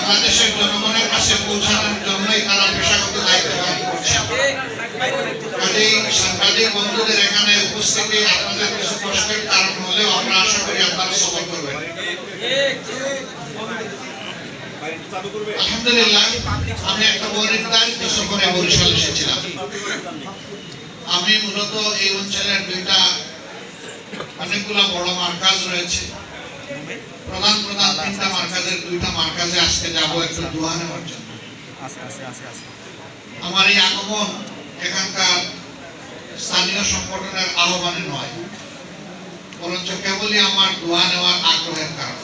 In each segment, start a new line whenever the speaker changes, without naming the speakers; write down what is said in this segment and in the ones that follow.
বাংলাদেশের জনগণের কাছে পৌঁছানোর জন্যই তারা পেশাগত দায়িত্ব পালন করছে। কাজেই সাংবাদিক বন্ধুদের এখানে উপস্থিতি আপনাদের কিছু কষ্টের কারণ হলেও আমরা আশা করি আপনারা সফল করবেন। আলহামদুলিল্লাহ, আমি একটা বনির্ধারিত সফরে বরিশাল এসেছিলাম। আমি মূলত এই অঞ্চলের অনেকগুলো বড় মার্কাজ রয়েছে, প্রধান তিনটা মার্কাজের দুইটা মার্কাজে আজকে যাব একটু দোয়া নেওয়ার জন্য। আমার এই আগমন এখানকার স্থানীয় সংগঠনের আহ্বানে নয়, বরঞ্চ কেবলই আমার দোয়া নেওয়ার আগ্রহের কারণ।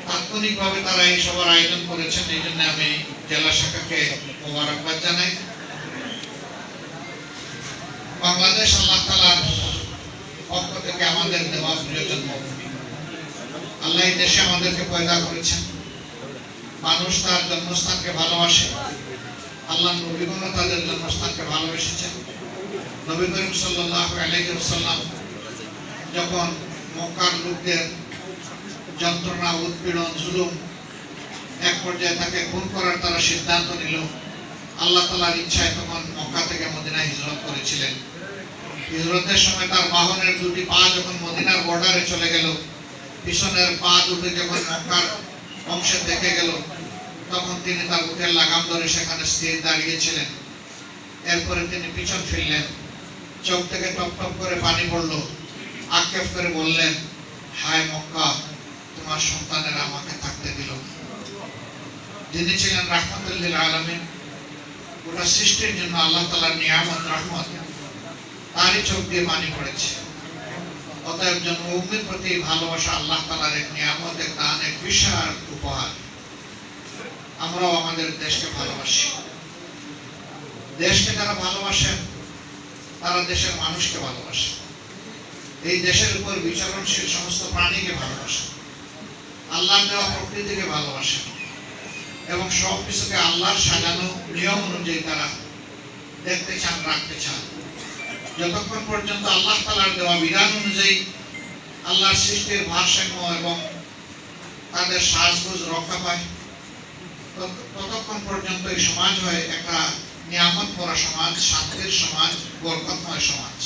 তাৎক্ষণিকভাবে তারা এই সভার আয়োজন করেছেন, এই জন্য আমি জেলা শাখাকে মোবারকবাদ জানাই। বাংলাদেশ আল্লাহ তাআলার পক্ষ থেকে আমাদের দেওয়া প্রিয়জন ভূমি। আল্লাহ এই দেশে আমাদেরকে পয়দা করেছেন। মানুষ তার জন্মস্থানকে ভালোবাসে। আল্লাহ নবীগণ তাদের জন্মস্থানকে ভালোবেসেছেন। নবী করিম সাল্লাল্লাহু আলাইহি ওয়াসাল্লাম যখন মক্কার লোকদের যন্ত্রণা, উৎপীড়ন, জুলুম এক পর্যায়ে তাকে খুন করার তারা সিদ্ধান্ত নিল, আল্লাহ তাআলার ইচ্ছায় তখন মক্কা থেকে মদিনায় হিজরত করেছিলেন। হিজরতের সময় তার বাহনের দুটি পা যখন মদিনার বর্ডারে চলে গেল, পিছনের পা দুটি যখন মক্কার অংশে দেখে গেল, তখন তিনি তার বুকের লাগাম ধরে সেখানে স্থির দাঁড়িয়েছিলেন। এরপরে তিনি পিছন ফিরলেন, চোখ থেকে টপ টপ করে পানি পড়ল, আক্ষেপ করে বললেন, হায় মক্কা, তোমার সন্তানেরা আমাকে থাকতে দিল। যিনি ছিলেন রাহমাতুল লিল আলামিন, গোটা সৃষ্টির জন্য আল্লাহ তাআলার নিয়ামত রহমত, তারই চোখ দিয়ে পানি পড়েছে। অতএব জন্মভূমির প্রতি ভালোবাসা আল্লাহ তাআলার এক নিয়ামত, এক দান, এক বিশাল উপহার। আমরাও আমাদের দেশকে ভালোবাসি। দেশকে যারা ভালোবাসেন তারা দেশের মানুষকে ভালোবাসে। এই দেশের উপর বিচরণশীল সমস্ত প্রাণীকে ভালোবাসে, আল্লাহর দেওয়া প্রকৃতিকে ভালোবাসে এবং সব কিছুকে আল্লাহর সাজানো নিয়ম অনুযায়ী তারা দেখতে চান, রাখতে চান। যতক্ষণ পর্যন্ত আল্লাহ তাআলার দেওয়া বিধান অনুযায়ী আল্লাহর সৃষ্টির ভারসাম্য এবং তাদের সাজগোজ রক্ষা পায়, ততক্ষণ পর্যন্ত এই সমাজ হয় একটা নিয়ামত ভরা সমাজ, শান্তির সমাজ, বরকতময় সমাজ।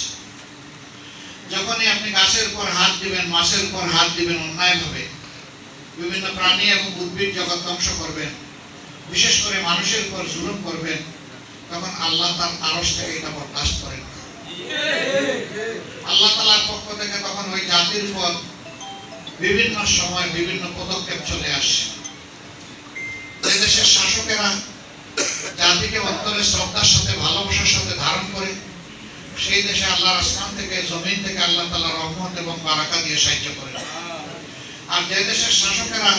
যখনই আপনি গাছের উপর হাত দিবেন, মাছের উপর হাত দিবেন অন্যায়ভাবে, বিভিন্ন প্রাণী এবং উদ্ভিদ জগৎ ধ্বংস করবেন, বিশেষ করে মানুষের উপর জুলুম করবেন, তখন আল্লাহ তার আরশ থেকে এটা বরদাস্ত করেন। আল্লাহ তাআলার পক্ষ থেকে তখন ওই জাতির উপর বিভিন্ন সময় বিভিন্ন পদক্ষেপ চলে আসে। যে দেশের শাসকেরা জাতিকে অন্তরে শ্রদ্ধার সাথে, ভালোবাসার সাথে ধারণ করে, সেই দেশে আল্লাহর আসমান থেকে, জমিন থেকে আল্লাহ তাআলার রহমত এবং বারাকা দিয়ে সাহায্য করেন। আর যে দেশের শাসকেরা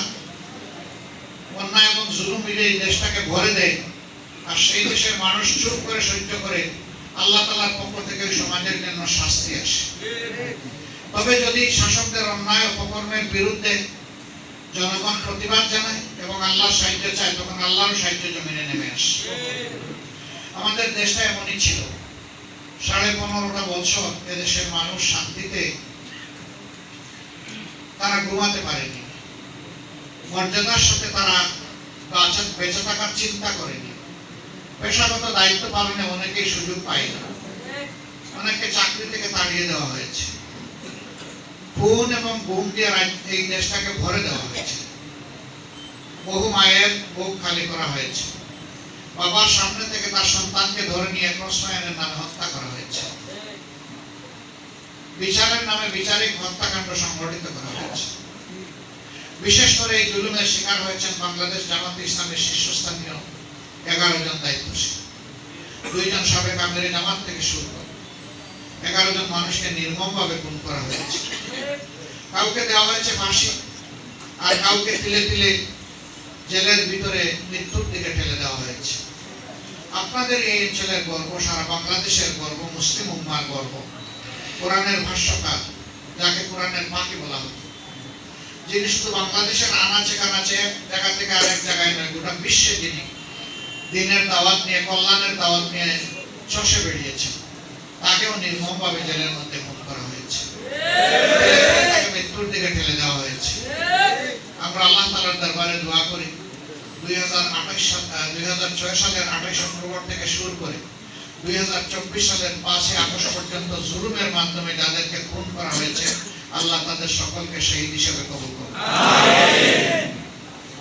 অন্যায় এবং জুলুম মিলিয়ে এই দেশটাকে ভরে দেয়, আর সেই দেশের মানুষ চুপ করে সহ্য করে, আল্লাহ তাআলার পক্ষ থেকে ওই সমাজের জন্য শাস্তি আসে। তবে যদি শাসকদের অন্যায় অপকর্মের বিরুদ্ধে জনগণ প্রতিবাদ জানায় এবং আল্লাহর সাহায্য চায়, তখন আল্লাহর সাহায্য জমিনে নেমে আসে। আমাদের দেশটা এমনই ছিল। 15.5টা বছর এদেশের মানুষ শান্তিতে তারা ঘুমাতে পারেনি, মর্যাদার সাথে তারা বেঁচে থাকার চিন্তা করেনি। পেশাগত দায়িত্ব পালনে অনেকেই সুযোগ পায় না, অনেককে চাকরি থেকে তাড়িয়ে দেওয়া হয়েছে, খুন এবং গুম দিয়ে এই দেশটাকে ভরে দেওয়া হয়েছে, বহু মায়ের বুক খালি করা হয়েছে, বাবার সামনে থেকে তার সন্তানকে ধরে নিয়ে প্রশ্রয়ের নামে হত্যা করা হয়েছে, বিচারের নামে বিচারিক হত্যাকাণ্ড সংঘটিত করা হয়েছে। বিশেষ করে এই জুলুমের শিকার হয়েছেন বাংলাদেশ জামাতে ইসলামের শীর্ষস্থানীয় 11 জন দায়িত্বশীল। 2 জন সাবেক আমিরে জামাত থেকে শুরু করে 11 জন মানুষকে নির্মমভাবে খুন করা হয়েছে। কাউকে দেওয়া হয়েছে ফাঁসি, আর কাউকে তিলে তিলে জেলের ভিতরে মৃত্যুর দিকে ঠেলে দেওয়া হয়েছে। আপনাদের এই অঞ্চলের গর্ব, সারা বাংলাদেশের গর্ব, মুসলিম উম্মার গর্ব, কোরআনের ভাষ্যকার, যাকে কোরআনের পাখি বলা হতো, যিনি শুধু বাংলাদেশের আনাচে কানাচে এক জায়গা থেকে আরেক জায়গায় নয়, গোটা বিশ্বে যিনি দিনের দাওয়াত নিয়ে, কল্যাণের দাওয়াত নিয়ে চষে বেরিয়েছেন, তাকেও নির্মমভাবে জেলের মধ্যে খুন করা হয়েছে, তাকে মৃত্যুর দিকে ঠেলে দেওয়া হয়েছে। আমরা আল্লাহ তাআলার দরবারে দোয়া করি 2006 সালের 28 অক্টোবর থেকে শুরু করে 2024 সালের 5 আগস্ট পর্যন্ত জুলুমের মাধ্যমে যাদেরকে খুন করা হয়েছে আল্লাহ তাদের সকলকে শহীদ হিসেবে কবুল করুন। আমিন।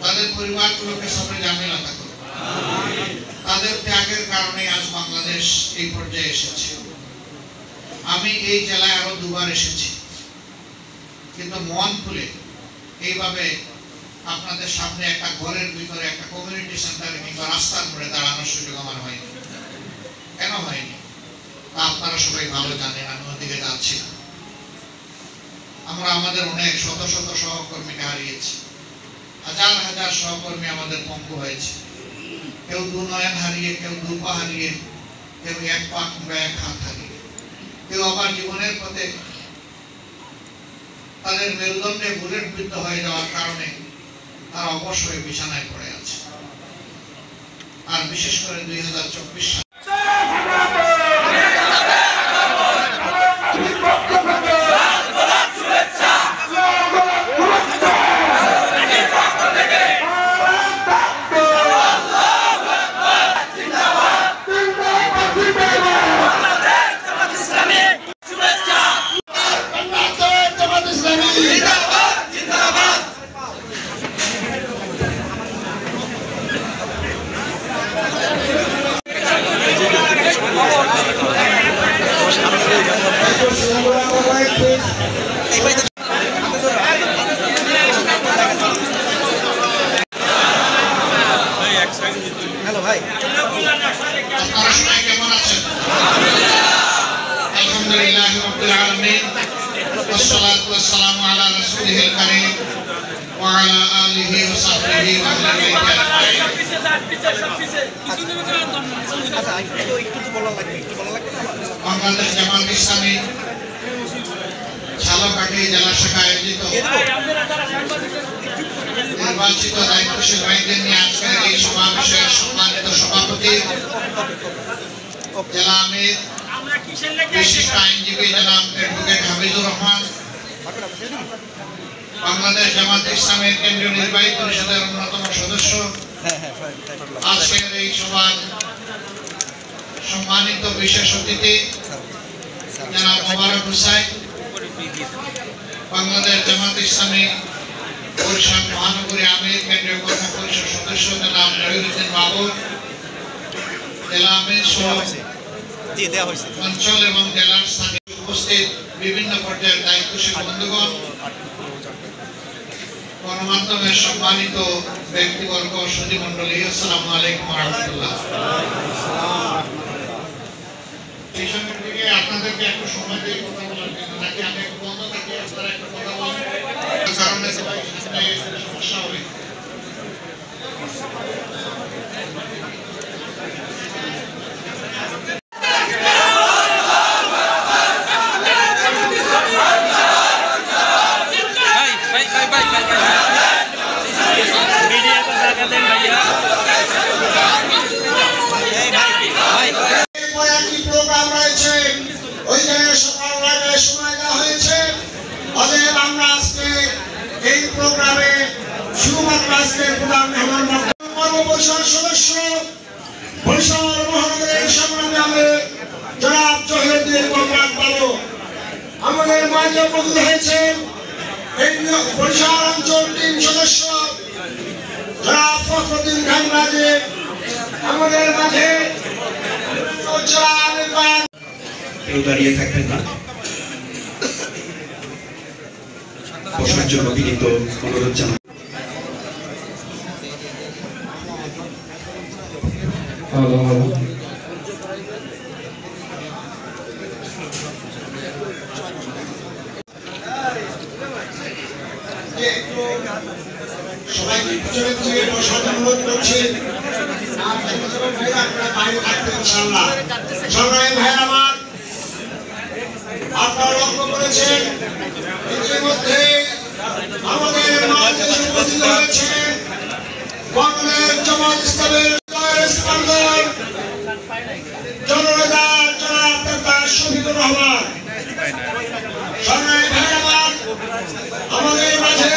তাদের পরিবারগুলোকে সবরে জামিল আতা করুন। আমিন। তাদের ত্যাগের কারণে আজ বাংলাদেশ এই পর্যায়ে এসেছে। আমি এই জেলায় আরো দুবার এসেছি, কিন্তু মন খুলে এইভাবে আপনাদের সামনে একটা ঘরের ভিতরে একটা কমিউনিটি সেন্টারে কিংবা রাস্তার মোড়ে দাঁড়ানোর সুযোগ আমার হয়নি। কেন হয়নি তা আপনারা সবাই ভালো জানেন। আমি ওদিকে যাচ্ছি না। আমরা আমাদের অনেক শত শত সহকর্মীকে হারিয়েছি, হাজার হাজার সহকর্মী আমাদের পঙ্গু হয়েছে। কেউ দু নয়ন হারিয়ে, কেউ দু পা হারিয়ে, কেউ এক পা কিংবা এক হাত হারিয়ে, কেউ আবার জীবনের পথে তাদের মেরুদণ্ডে বুলেট বিদ্ধ হয়ে যাওয়ার কারণে তারা অবশ্যই বিছানায় পড়ে আছে। আর বিশেষ করে 2024 সালে
হ্যালো ভাই,
আপনারা সবাই কেমন আছেন? আলহামদুলিল্লাহ রাব্বিল আলামিন, ওয়াসসালাতু ওয়াসসালামু আলা রাসূলিল কারীম ওয়া আলা আলিহি ওয়া সাহবিহি ওয়া আহলি বাইতি আজমাইন।
একটু বলা লাগবে
বাংলাদেশ জামাত ইসলামী ঝালকাঠি জেলা শাখা আয়োজিত নির্বাচিত দায়িত্বশীল ভাইদের নিয়ে আজকের এই সমাবেশের সম্মানিত সভাপতি জেলা আমির বিশিষ্ট আইনজীবী জনাব অ্যাডভোকেট হাফিজুর রহমান, বাংলাদেশ জামাত ইসলামের কেন্দ্রীয় নির্বাহী পরিষদের অন্যতম সদস্য, আজকের এই সভার সম্মানিত বিশেষ অতিথি জনাব মোবারক হুসাইন, বাংলাদেশ জামাত ইসলামী বরিশাল মহানগরী আমির কেন্দ্রীয় কর্ম পরিষদ সদস্য জনাব জহিরুদ্দিন বাবর, জেলা আমির সহ অঞ্চল এবং জেলার স্থানীয় উপস্থিত বিভিন্ন পর্যায়ের দায়িত্বশীল বন্ধুগণ, গণমাধ্যমের সম্মানিত ব্যক্তিবর্গ, সুধীমণ্ডলী, আসসালামু আলাইকুম ওয়া রাহমাতুল্লাহ। এই সময় থেকে আপনাদেরকে একটু সময় দিয়ে কথা বলার জন্য, নাকি আমি একটু বন্ধ থাকি আপনারা একটু কথা বলেন, কারণে সবাই সমস্যা হবে।
সদস্য বরিশাল মহানগরের সংগ্রামী আমির জনাব জহিরুদ্দিন বাবু আমাদের মাঝে উপস্থিত হয়েছেন। এই বরিশাল অঞ্চল টিম সদস্য জনাব ফখরুদ্দিন খান রাজীব আমাদের মাঝে
কেউ দাঁড়িয়ে থাকবেন না, বসার জন্য বিনীত অনুরোধ জানাই।
সবাইকে পিছনে পিছনে বসার অনুরোধ করছি। বাইরে থাকবেন ইনশাআল্লাহ। সংগ্রামী ভাইয়ের আমার, আপনারা লক্ষ্য করেছেন ইতিমধ্যে আমাদের মাঝে উপস্থিত হয়েছে বাংলাদেশ জামাত ইসলামের স্পন্দন জননেতা জনাব ডক্টর শফিকুর রহমান। সংগ্রামী ভাইয়ের আমার, আমাদের মাঝে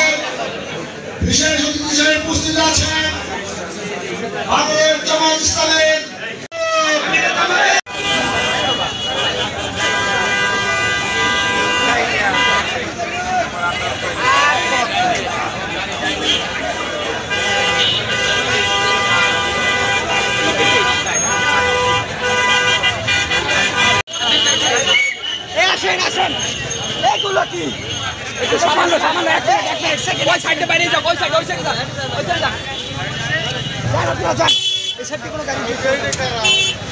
বিশেষ
আসেন এগুলো কি একটু সামান্য সামান্য এক মিনিট ওই সাইডে বাইরে যাও ওই সাইডে যাও ওই সাইডে যাও যান আপনারা যান এই সাইডে কোনো গাড়ি নেই